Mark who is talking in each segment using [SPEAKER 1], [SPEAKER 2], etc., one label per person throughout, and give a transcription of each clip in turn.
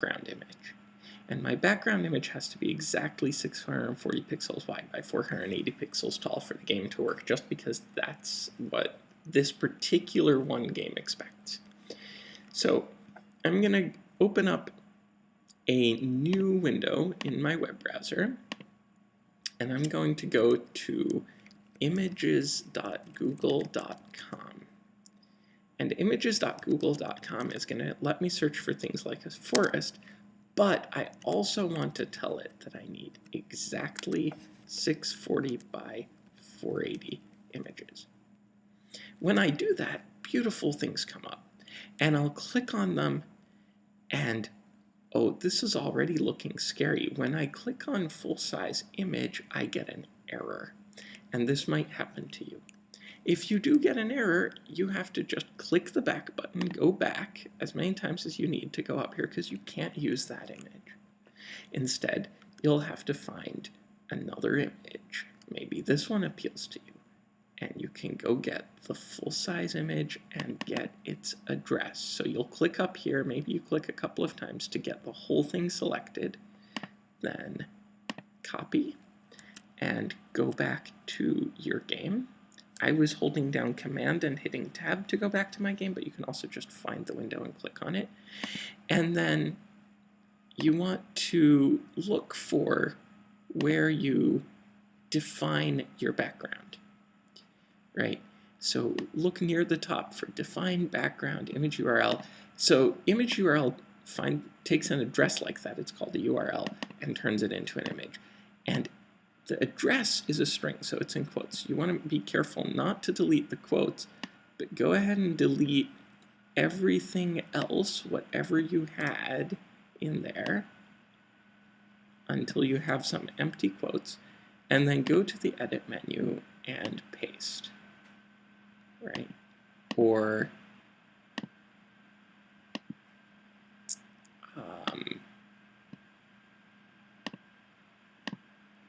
[SPEAKER 1] background image. And my background image has to be exactly 640 pixels wide by 480 pixels tall for the game to work, just because that's what this particular one game expects. So I'm going to open up a new window in my web browser, and I'm going to go to images.google.com. And images.google.com is going to let me search for things like a forest, but I also want to tell it that I need exactly 640 by 480 images. When I do that, beautiful things come up, and I'll click on them, and oh, this is already looking scary. When I click on full-size image, I get an error, and this might happen to you. If you do get an error, you have to just click the back button, go back as many times as you need to go up here, because you can't use that image. Instead, you'll have to find another image. Maybe this one appeals to you, and you can go get the full-size image and get its address. So you'll click up here, maybe you click a couple of times to get the whole thing selected, then copy, and go back to your game. I was holding down Command and hitting Tab to go back to my game, but you can also just find the window and click on it. And then you want to look for where you define your background, right? So look near the top for define background image URL. So image URL takes an address like that, it's called a URL, and turns it into an image. And the address is a string, so it's in quotes. You want to be careful not to delete the quotes, but go ahead and delete everything else, whatever you had in there, until you have some empty quotes, and then go to the edit menu and paste, right? Or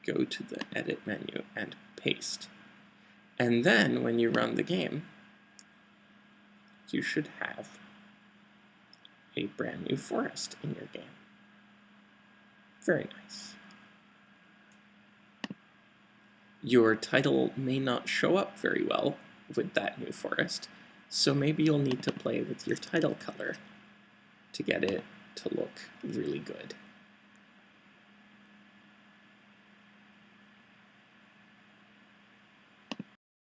[SPEAKER 1] go to the edit menu and paste. And then when you run the game, you should have a brand new forest in your game. Very nice. Your title may not show up very well with that new forest, so maybe you'll need to play with your title color to get it to look really good.